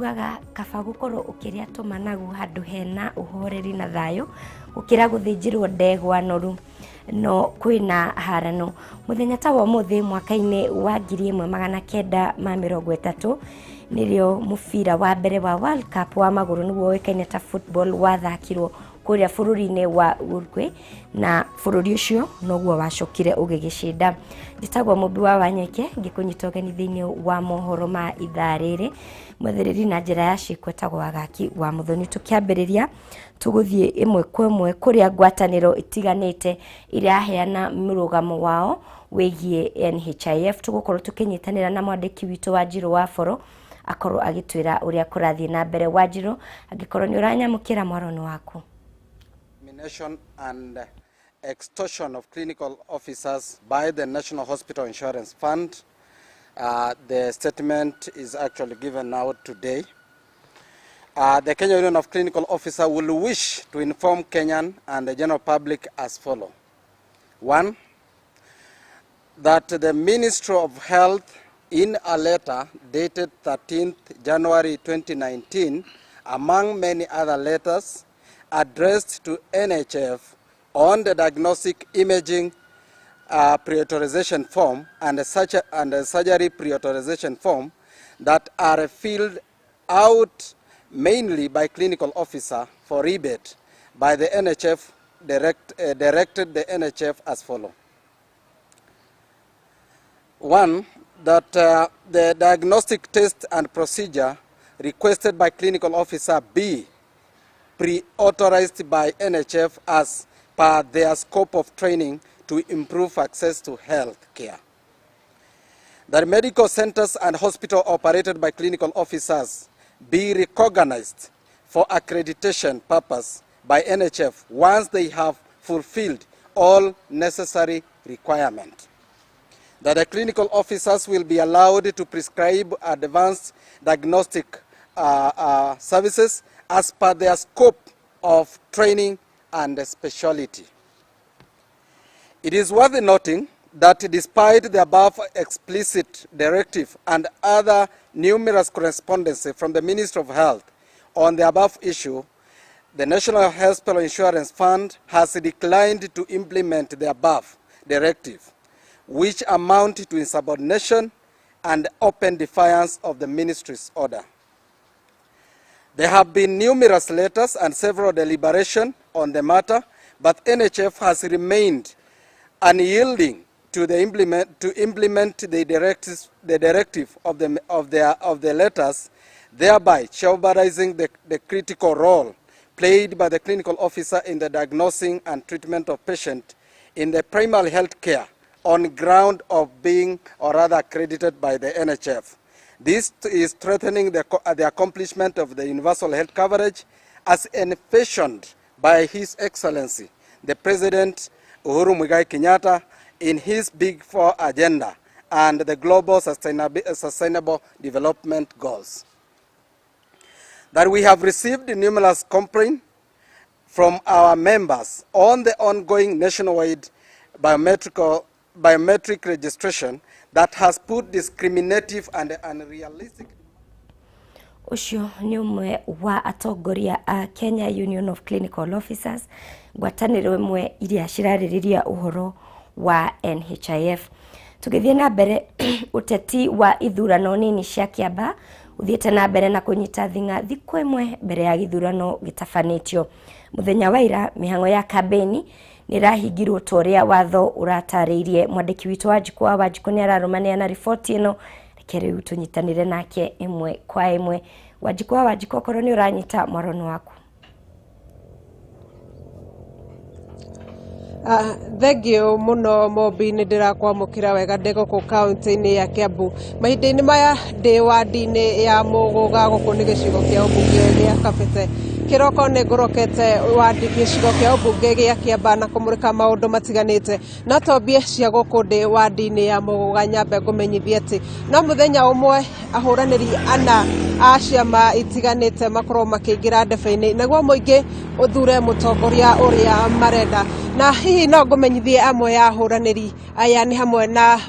tugaga kaba gukorwo ukiria tumanagu handu hena uhoreri na thayo ukira guthinjirwo ndegwa noru no kwina harano muthenya ta wa muthi mwaka-ini wa 1930 nirio mufira wa mbere wa World Cup wa maguru niguo wekaine ta football wathakirwo kuria bururi-ini wa Uruguay na bururi ucio noguo wacokire ugigishinda. Nditagwo Mumbi wa Wanyeke ngikunyita ugeni thiini wa mohoro ma ithaa riri mwethiriri na njira ya cikwetagwo Agaki wa Muthoni. Tukiambiriria tuguthie imwe kwa imwe kuria ngwataniro itiganite iria heana murugamo wao wigie NHIF. Tugukorwo tukinyitanira na mwandiki witu wa Njiro wa Boro akorwo agitwira uria kurathie na mbere. wa Njiro agikorwo ni uranyamukira mwaroni waku. And extortion of clinical officers by the National Hospital Insurance Fund. The statement is actually given out today. The Kenya Union of Clinical Officers will wish to inform Kenyan and the general public as follows. 1. That the Ministry of Health, in a letter dated 13th January 2019, among many other letters, addressed to NHF on the diagnostic imaging pre-authorization form and the surgery pre-authorization form that are filled out mainly by clinical officer for rebate by the NHF directed the NHF as follows. 1. That the diagnostic test and procedure requested by clinical officer be pre-authorized by NHF as per their scope of training to improve access to health care. That medical centers and hospitals operated by clinical officers be recognized for accreditation purpose by NHF once they have fulfilled all necessary requirements. That the clinical officers will be allowed to prescribe advanced diagnostic services as per their scope of training and specialty. It is worth noting that despite the above explicit directive and other numerous correspondence from the Ministry of Health on the above issue, the National Hospital Insurance Fund has declined to implement the above directive, which amount to insubordination and open defiance of the Ministry's order. There have been numerous letters and several deliberations on the matter, but NHF has remained unyielding to implement the directive of the letters, thereby jeopardizing the critical role played by the clinical officer in the diagnosing and treatment of patients in the primary health care on ground of being or rather accredited by the NHF. This is threatening the accomplishment of the universal health coverage as envisioned by His Excellency, the President Uhuru Muigai Kenyatta, in his Big Four agenda and the Global Sustainable Development Goals. That we have received numerous complaints from our members on the ongoing nationwide biometric registration that has put discriminative and unrealistic. Ucio ni umwe wa atongoria a Kenya Union of Clinical Officers, ngwataniro imwe iria ciraririria uhoro wa NHIF. Tugithie na mbere uteti wa ithurano nini cia Kiambaa uthiete na mbere na kunyita thinga thiku imwe mbere ya githurano gitabanitio. Muthenya wa ira mihango ya kambeni nirahingirwo toria watho uratariirie mwandiki witu wa Njiko ni ararumania na ripoti ino rekere utunyitanire nake imwe kwa imwe. Njiko korwo ni uranyita mwaroni waku. Thengio muno Mobi ni ndirakwamukira wega ndegoko county-ini ya Kiambu. Mahinda-ini maya ndi wadi-ini ya Muguga guku ni gicigo kia ubunge gia Kabete. Kiroko ni ngurokete wadi gicigo kia ubunge gia Kiambaa na kumurika maundu matiganite. Na tombie cia guku ndi wadi-ini ya Muguga nyambe ngumenyithie ati no muthenya umwe ahuraniri ana a ciama itiganite makorwo makiingira ndebe-ini naguo muingi uthure mutongoria uria marenda. Na hihi no ngumenyithie amwe ya ahuraniri aya ni hamwe na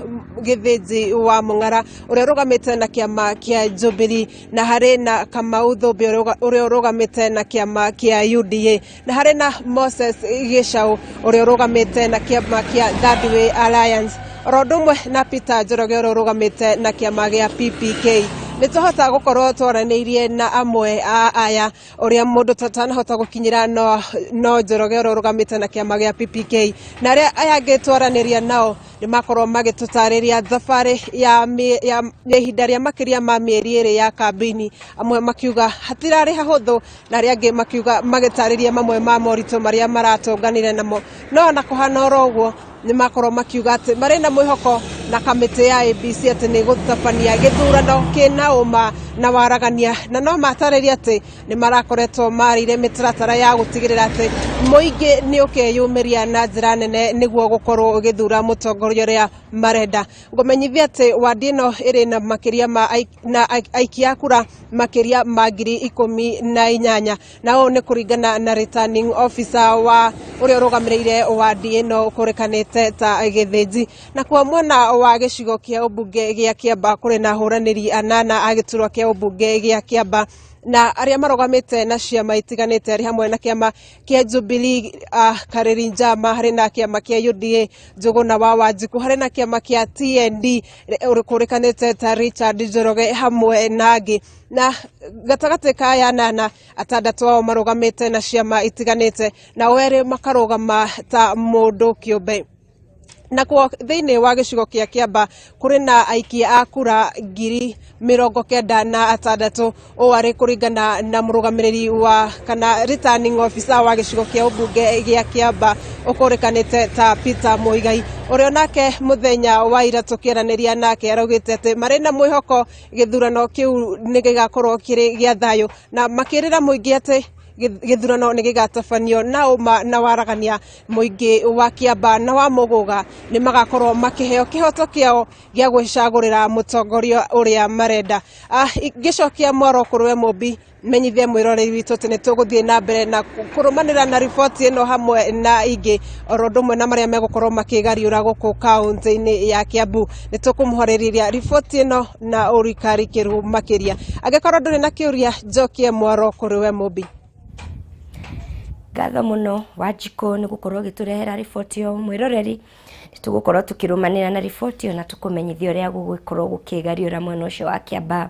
Githiji wa Mung'ara uria urugamite na kiama kia Jubilee, na hari na Kamau Thumbi uria urugamite na kiama kia UDA, na hari na Moses Gicau uria urugamite na kiama kia Third Way Alliance, rodumwe na Peter Njoroge uria urugamite na kiama gia PPK. Nituhota gukorwo twaraniirie na amwe a aya uria mundu tatanahota gukinyira no Njoroge uria urugamite na kiama gia PPK, na aria aya ngitwaraniria nao ni makorwo magitutariria thabari ya ihinda ria makiria ma mieri iri ya kambini. Amwe makiuga hatirari hahuthu na aria angi makiuga magitariria mamwe ma morito maria maratonganire namo, no na kuhana oroguo ni makorwo makiuga ati mari na mwihoko na kamiti ya ABC ati ni gutabanio githurano kina uma na waragania, na no matariria ati ni marakoretwo marire mitaratara ya gutigirira ati muingi ni ukeyumiria na njira nene niguo gukorwo githura mutongoria uria marenda. Ngumenyithia ati wadi ino iri na makiria ma aikia kura makiria ma 18,000, na o ni kuringana na returning officer wa uria urugamirire wadi ino kurikanite ta Githiji. Na kwa mwena wa gicigo kia ubunge gia Kiambaa kuri na huraniri anana a giturwa kia ubunge gia Kiambaa, na aria marugamite na ciama itiganite ari hamwe na kiama kia Jubilee Kareri Njama, hari na kiama kia UDA Njuguna wa Wanjiku, hari na kiama kia TND kurikanite ta Richard Njoroge hamwe na angi, na gatagati ka aya anana atandatu ao marugamite na ciama itiganite na weri makarugama ta mundu kiumbe. Na kwa thiini wa gicigo kia Kiambaa kuri na aikia a kura 96,000 o ari kuringana na murugamiriri wa kana returning officer wa gicigo kia ubunge gia Kiambaa ukurikanite ta Peter Muigai, uria nake muthenya wa ira tukiraniria nake araugite ati mari na mwihoko githurano kiu ni gigakorwo kiri gia thayo, na makirira muingi ati githurano ni gigatabanio na uma na waragania. Muingi wa Kiambaa na wa Muguga ni magakorwo makiheo kihoto kiao gia gwicagurira mutongoria uria marenda. Gicokia Mohoro kuruwe Mumbi menyithie mwiroreri witu ati ni tuguthie na mbere na kurumanira na riboti ino hamwe na ingi orondumwe na maria megukorwo makigariura guku kaunti-ini ya Kiambu. Ni tukumuhoriria riboti ino na urikari kiru makiria. Angikorwo nduri na kiuria njokie Mohoro kuruwe Mumbi. Gatho muno Wanjiku ni gukorwo giturehera riboti yo mwiroreri. Nitugukorwo tukirumanira na riboti yo na tukumenyithia uria gugukorwo gukigariura mwena ucio wa Kiambaa.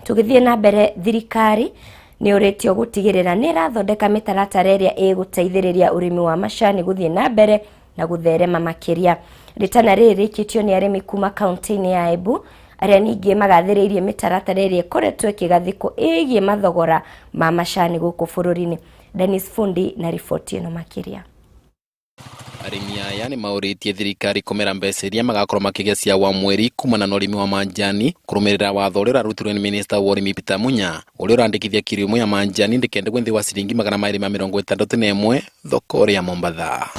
Tugithie na mbere, thirikari ni uretio gutigirira ni rathondeka mitaratara iria iguteithiriria urimi wa macani guthie na mbere na gutherema makiria. Ritana riri rikitio ni arimi kuma kaunti-ini ya Embu aria ningi magathiriirie mitaratara iria ikoretwo ikigathiko igie mathogora ma macani guku bururi-ini. Dennis Fundi na riboti ino makiria. Arimi aya ni mauritie thirikari kumera mbeca iria magakorwo makigia cia wa mweri kumana na urimi wa manjani kurumirira watho uria urarutirwo ni minister wa urimi Peter Munya uria urandikithia kilo imwe ya manjani ndikende gwe nthi wa ciringi 261 thoko ria Mombatha.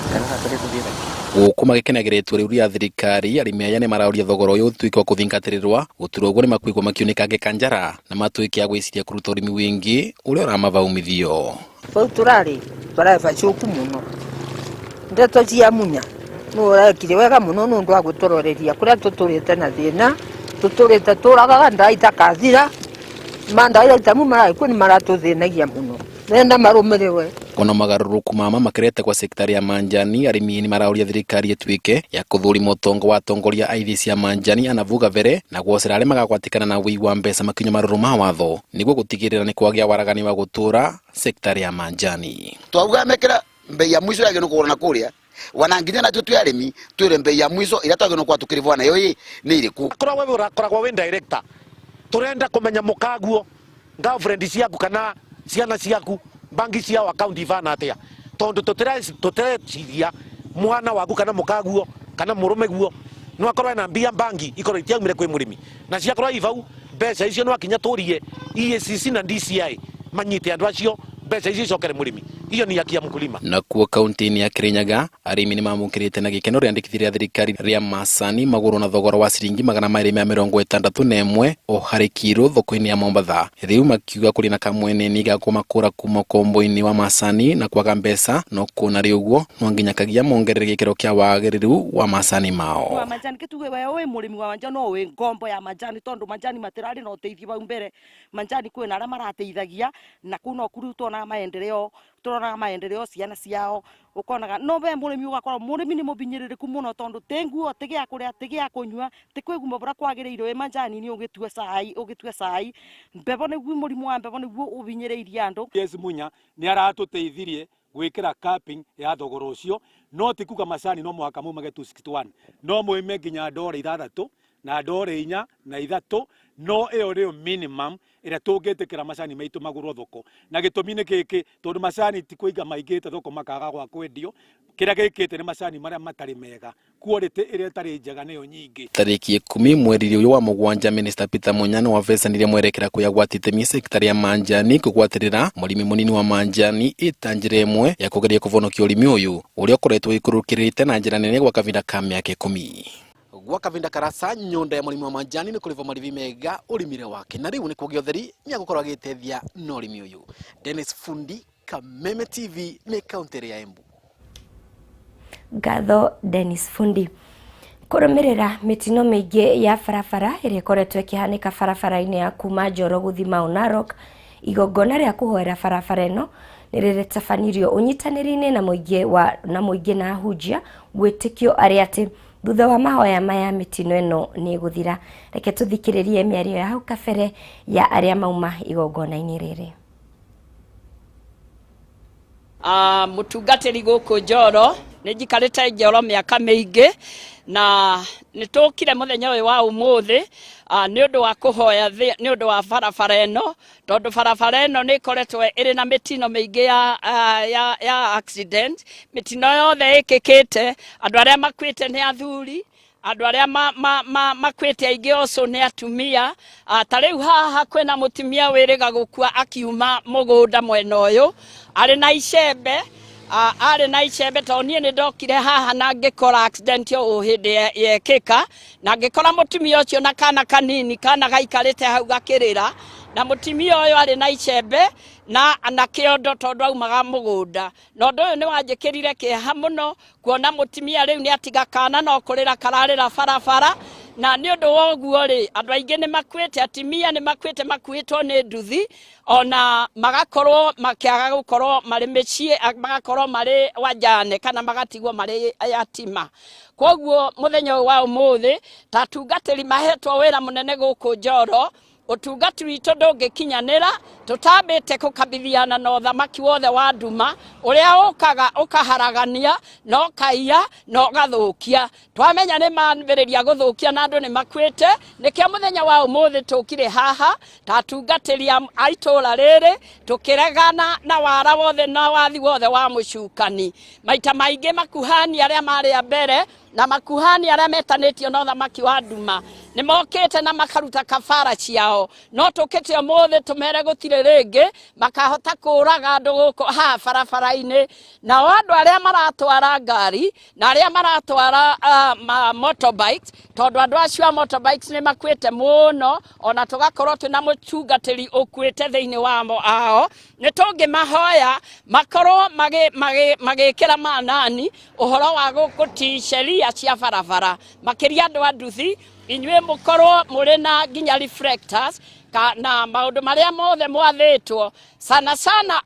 Guku magikenagiritwo riu ria thirikari, arimi aya ni marauria thogora uyu utuike wa kuthingatirirwa guturwo uguo ni makuigwa makiunikage kanjara na matuike ya gwiciria kuruta urimi wingi uria uramavaumithio. Turari facuku muno ndeto cia Munya nurekire wega muno nundu wa gutororeria kuria tuturite na thina tuturite turagaga ndaita kathira mandaira itamu maraikwo ni maratuthinagia muno nenda marumiriwe. Kono magaruruku mama makirete kwa sektari ya manjani, arimi ni marauria thirikari etuike ya kuthurima utongo wa atongoria aithi cia manjani anavuga vere na gwocera aria magagwatikana na wii wa mbeca makinyo maruru ma watho niguo gutigirira ni kwagia waragani wa gutura sektari ya manjani. Twauga mekira mbei ya mwiso yageno kuona kuria wananginya na tutu arimi twire mbei ya mwiso ira twageno kwa tukirivwa nayo ni iriku. Kora wewe urakora we director turenda kumenya mukaguo girlfriend ciaku kana ciana ciaku bangi cia account ivana atia tondu tutireciria mwana waku kana mukaguo kana murume guo no akorwo na mbia bangi ikoro itiaumire kwi murimi na ciakorwo ivau mbeca icio no akinya turie EACC na DCI manyite andu acio mbeca icio icokere murimi hiyo ni haki ya mkulima. Na kuo kaunti ya Kirinyaga arimi ni mamukirite na gikeno riandikithia thirikari ria macani maguru na thogora wa ciringi 261 o hari kiro thoko-ini ya Mombatha. Riu makiuga kuri na kamwene ni gakumakura kuma kombo-ini wa macani na kwaga mbeca no kuna ri uguo no nginya kagia mongerere gikero kia wagiriru wa macani mao. Wa majani kituwe wewe murimi wa majani no we ngombo ya majani tondu majani matirari no teithia bau mbere majani kwina ara marateithagia na kuno kurutwo na maendeleo turona maendeleo ciana ciao ukonaga no we murimi ugakora murimi ni mubinyiririku muno tondu tenguo tigia kuria tigia kunywa tikwiguma bura kwagirirwe we majani ni ugitua sai mbebo ni gwi murimu wa mbebo ni gwo ubinyiririe andu. Yes Munya ni aratuteithirie gwikira capping ya thogora ucio no tikuga macani no mwaka mu mage 261 no muime nginya ndore 6 na ndore 4 na 3 no iyo rio minimum ira tungitikira macani maitu magurwo thoko na gitumine giki tondu macani tikuiga maigite thoko makaga gwa kwendio kira gikite ni macani maria matari mega quality ira tari njega niyo nyingi. Tariki 10 mweri uyu wa mugwanja Minister Peter Munyana wa vesanire mwerekera kuyagwatite mi sekitari ya manjani kugwatirira murimi munini wa manjani itanjire imwe ya kugeria kuvonokia urimi uyu uria ukoretwo ikurukirite na njira nene gwa kavinda ka miaka 10. Gwa kavinda karasa nyonda ya murimi wa manjani ni kuriva marivi mega urimire wake na riu ni kugio theri ni agukorwo agitethia no urimi uyu. Dennis Fundi, Kameme TV, ni kaunti ya Embu. Gatho Dennis Fundi. Kurumirira mitino mingi ya barabara iri koretwo ikihanika barabara-ini ya kuma Njoro guthi Mau Narok igongona ria kuhoera barabara ino niritabanirio unyitaniri-ini na muingi na hujia gwitikio ari ati thutha wa mahoya maya mitino ino ni guthira. Reke tuthikiririe miario ya hau kabere ya aria mauma igongona-ini riri. Mutungatiri guku Njoro nijikarite Njoro miaka miingi na nitukire muthenya uyu wa umuthi ni undu wa kuhoya ni undu wa barabara ino tondu barabara ino ni koretwe iri na mitino miingi ya accident. Mitino yothe ikikite andu aria makwite ni athuri andu aria makwite aingi oco ni atumia. Tariu haha kwina mutumia wiriga gukua akiuma mugunda mwena uyu ari na icembe to nie ni ndokire haha na ngikora accident yo hindi yekika na ngikora mutumia ucio na kana kanini kana gaikarite hau gakirira na mutumia uyu ari na icembe na kiondo tondu aumaga mugunda no ndu uyu ni wanjikirire kieha muno kuona mutumia riu ni atiga kana no kurira kararira barabara na ni undu woguo ri andu aingi ni makwite atimia ni makwite makwitwo ni nduthi ona magakorwo makiaga gukorwo mari micii magakorwo mari wajane kana magatigwo mari yatima. Koguo muthenya wa umuthi tatungatiri mahetwo wira munene guku Njoro utungati witu ndungikinyanira tutambite kukabithiana na uthamaki wothe wa nduma uria ukaga ukaharagania no kaiya no gathukia twamenya ni manbiriria guthukia na andu ni makwite nikia muthenya wa umuthi tukire haha tatungatiria aitura riri tukiregana na wara wothe na wathi wothe wa mucukani maita maingi makuhani aria mari mbere na makuhani aria metanitio na uthamaki wa nduma ni mokite na makaruta kafara ciao no tukite umuthi tumere gutire ringi makahota kuraga andu guku ha barabara-ini na andu aria maratwara ngari na aria maratwara motorbikes tondu andu acio motorbikes ni makwite muno ona tugakorwo twina mutungatiri ukwite thiini wamo ao ni tungi mahoya makorwo magikira manani uhoro wa gukuti sheria cia barabara makiria andu anduthi inywe mukorwo muri na nginya reflectors na maundu maria mothe mwathitwo sana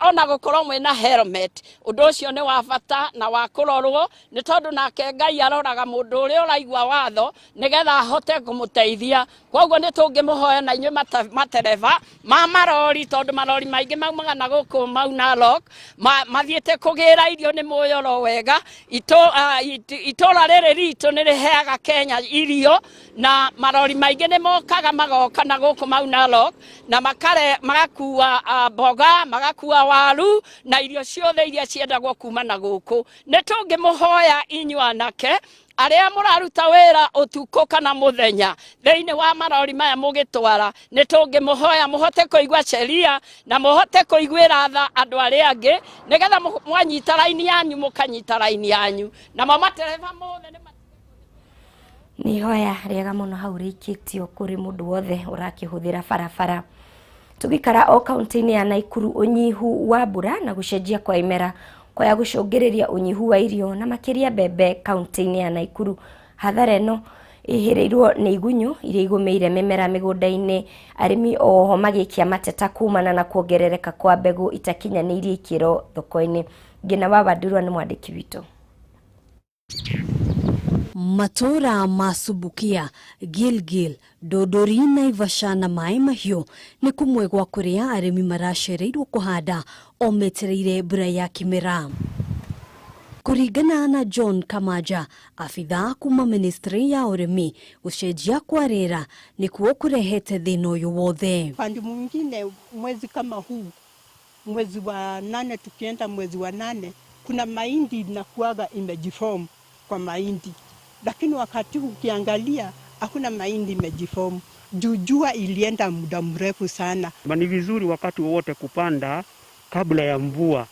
ona gukorwo mwina helmet undu ucio ni wa bata na wa kurorwo ni tondu nake Ngai aroraga mundu uria uraigwa watho nigetha ahote kumuteithia. Koguo ni tungimuhoya na inywe matereva marori tondu marori maingi maumaga na guku Mau Narok mathiete kugira irio ni muyoro wega itura riri ritu ni riheaga Kenya irio na marori maingĩ nĩ mokaga magoka na gũkũ mau Narok na magakua mboga, magakua waru na irio ciothe iria ciendagwo kuma na gũkũ. Nĩ tũngĩmũhoya inyuĩ anake arĩa mũraruta wĩra ũtukũ kana mũthenya thĩinĩ wa marori maya mũgĩtwara, nĩ tũngĩmũhoya mũhote kũigua sheria na mũhote kũiguĩra tha andũ arĩa angĩ nĩgetha mwanyita raini yanyu mũkanyita raini yanyu na matereba mothe Nĩ hoya rĩega mũno hau rĩikĩtio kũrĩ mũndũ wothe ũrakĩhũthĩra barabara. Tũgĩkara o kaunti-inĩ ya Naikuru, ũnyihu wa mbura na gũcenjia kwa imera kwaya gũcũngĩrĩria ũnyihu wa irio na makĩria mbembe kaunti-inĩ ya Naikuru. Hathara ĩno ĩhĩrĩirwo nĩ igunyũ iria igũmĩire mĩmera mĩgũnda-inĩ, arĩmi oho magĩikia mateta kumana na kuongerereka kwa mbegũ itakinyanĩirie ikĩro thoko-inĩ. Ngina wa Wadurwa nĩ mwandĩki witũ. Matura masubukia, Gilgil, Dodori, Naivasha na Mai Mahiũ nĩ kũmwe gwa kũrĩa arĩmi maracereirwo kũhanda o metereire mbura ya kĩmera. Kũringana na John Kamaja, afitha kuma ministry ya ũrĩmi, gũcenjia kwa rĩera nĩkuo kũrehete thĩna ũyũ wothe. Pande mwingine mwezi kama huu, mwezi wa 8 tukienda mwezi wa 8, kuna mahindi inakuaga imejiform kwa mahindi. Lakini wakati ukiangalia hakuna mahindi imejiform. Jua ilienda muda mrefu sana. Ni vizuri wakati wote kupanda kabla ya mvua.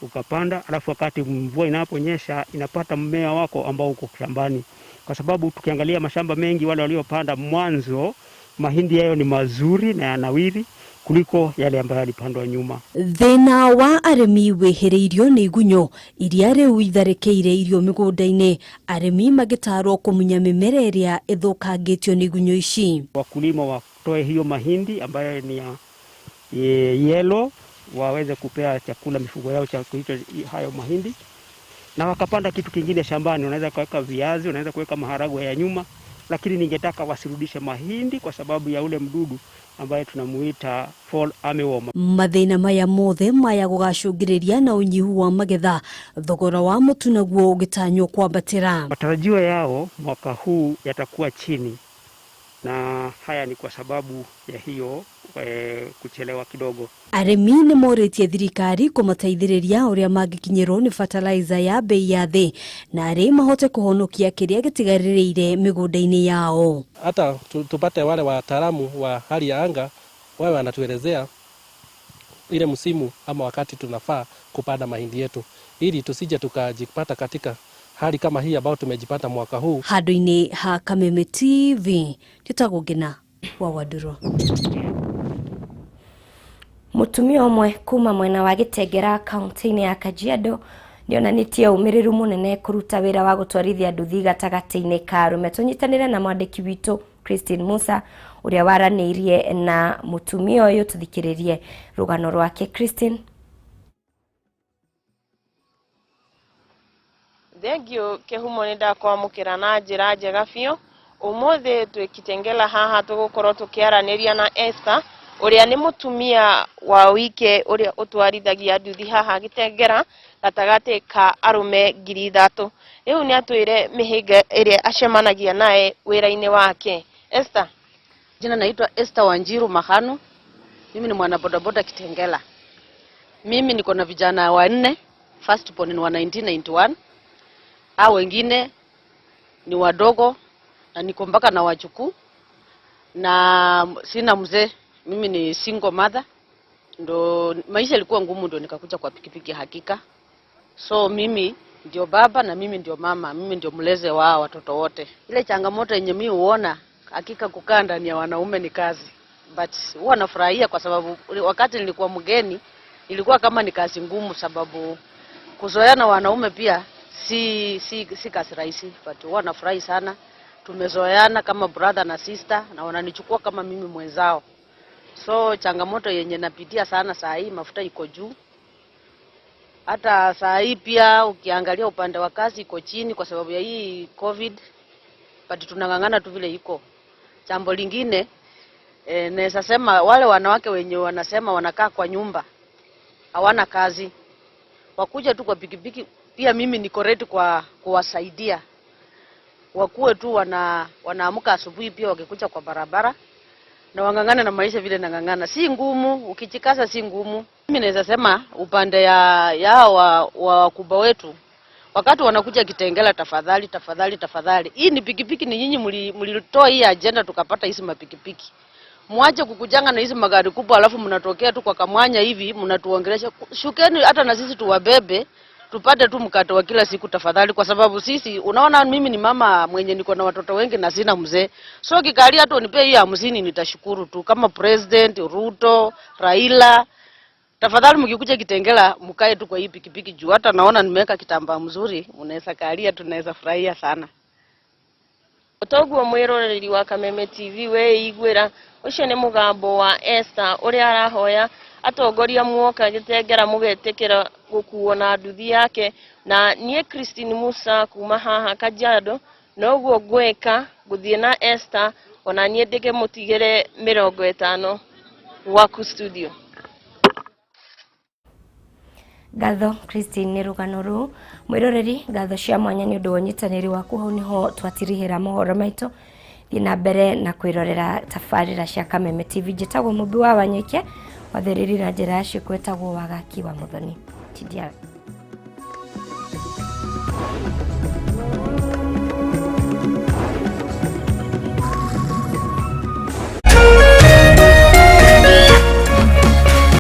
Ukapanda alafu wakati mvua inaponyesha inapata mmea wako ambao uko shambani. Kwa sababu tukiangalia mashamba mengi wale waliopanda mwanzo mahindi yao ni mazuri na yanawiri kuliko yale ambayo yalipandwa nyuma. Thĩna wa arĩmi wĩhĩrĩirio nĩ igunyũ iria rĩu itharĩkĩire irio mĩgũnda-inĩ, arĩmi magĩtarwo kũmunya mĩmera ĩrĩa ĩthũkangĩtio nĩ igunyũ ici. Wakulima watoe hiyo mahindi ambayo ni ya yellow, waweze kupea chakula mifugo yao cha kuitwa hayo mahindi, na wakapanda kitu kingine shambani. Unaweza kuweka viazi, unaweza kuweka maharagwe ya nyuma, lakini ningetaka wasirudishe mahindi kwa sababu ya ule mdudu ambaye tunamuita fall armyworm. Mathĩna maya mothe maya gũgacũngĩrĩria na ũnyihu wa magetha, thogora wa mũtu naguo ũgĩtanywo kwambatĩra. Matarajio yao mwaka huu yatakuwa chini, na haya ni kwa sababu ya hiyo kuchelewa kidogo. Arĩmi nĩ morĩtie thirikari kũmateithĩrĩria ũrĩa mangĩkinyĩrwo nĩ fertilizer ya bei ya thĩ na arĩ mahote kũhonokia kĩrĩa gĩtigarĩrĩire mĩgũnda-inĩ yao. Hata tupate wale wataalamu wa hali ya anga wao wanatuelezea ile msimu ama wakati tunafaa kupanda mahindi yetu, ili tusije tukajipata katika hali kama hii ambao tumejipata mwaka huu. Handũ-inĩ ha Kameme TV, tũtagwo Ngina wa Wadurwa. Mũtumia ũmwe kuma mwena wa Gĩtengera kaunti-inĩ ya Kajiado nĩonanĩtie ũmĩrĩru mũnene kũruta wĩra wa gũtwarithia nduthi gatagatĩ-inĩ ka arũme. Tũnyitanĩre na mwandĩki witũ Christine Musa ũrĩa waranĩirie na mũtumia ũyũ, tũthikĩrĩrie rũgano rwake. Christine. Thengio kĩhumo nĩ ndakwamũkĩra na njĩra njega biũ. Ũmũthĩ twĩ Kitengela haha tũgũkorwo tũkĩaranĩria na Esther ũrĩa nĩ mũtumia wa wike ũrĩa ũtwarithagia nduthi haha Gĩtengera gatagatĩ ka arũme 3,000. Rĩu nĩ atwĩre mĩhĩnga ĩrĩa acemanagia naye wĩra-inĩ wake. Esther. Jina naitwa Esther Wanjiru Mahanu. Mimi ni mwana bodaboda Kitengela. Mimi niko na vijana 4. First born ni wa 1991. Hao wengine ni wadogo na niko mpaka na wajukuu na sina mzee. Mimi ni single mother. Ndo maisha yalikuwa ngumu, ndo nikakuja kwa pikipiki hakika. So mimi ndio baba na mimi ndio mama, mimi ndio mleze wa watoto wote. Ile changamoto yenye mimi huona hakika kukaa ndani ya wanaume ni kazi. But huwa nafurahia kwa sababu wakati nilikuwa mgeni ilikuwa kama ni kazi ngumu, sababu kuzoeana wanaume pia si kazi rahisi. But huwa nafurahi sana. Tumezoeana kama brother na sister na wananichukua kama mimi mwenzao. So changamoto yenye napitia sana saa hii, mafuta iko juu. Hata saa hii pia ukiangalia upande wa kazi iko chini kwa sababu ya hii COVID. But tunangangana tu vile iko. Jambo lingine naweza sema wale wanawake wenye wanasema wanakaa kwa nyumba hawana kazi, wakuja tu kwa pikipiki, pia mimi niko ready kwa kuwasaidia. wakuwe tu wanaamka asubuhi pia wakikuja kwa barabara na wangangana na maisha vile nangangana. Si ngumu, ukijikaza si ngumu. Mimi naweza sema upande ya wakubwa wetu, wakati wanakuja Kitengela, tafadhali. Hii ni pikipiki, ni nyinyi mlitoa hii agenda tukapata hizi mapikipiki. Mwache kukujanga na hizi magari kubwa alafu mnatokea tu kwa kamwanya hivi mnatuongelesha. Shukeni hata na sisi tuwabebe tupate tu mkate wa kila siku tafadhali, kwa sababu sisi unaona mimi ni mama mwenye niko na watoto wengi na sina mzee. So kikalia hata unipe hii 50 nitashukuru tu. Kama President Ruto, Raila, tafadhali mkikuja Kitengela mkae tu kwa hii pikipiki juu hata naona nimeweka kitambaa mzuri, mnaweza kalia, tunaweza furahia sana. Otoguo mwiroreri wa Kameme TV we igwira ucio ni mugambo wa Esther uria arahoya atongoria muoka Gitengera mugetekera gukuo na nduthi yake, na nie Christine Musa kuma haha Kajiado noguo gweka guthie na Esther ona nie ndike mutigire 50 waku studio. Gatho Christine ni rugano ru mwiroreri gatho cia mwanya ni undu wa nyitaniri waku. Hau niho twatirihira mohoro maitu thina mbere na kwirorera tafarira cia Kameme TV. Njitagwo Mubi wa Wanyike wathiriri na njira ya cikwetagwo Wagaki wa Muthoni. Tidia.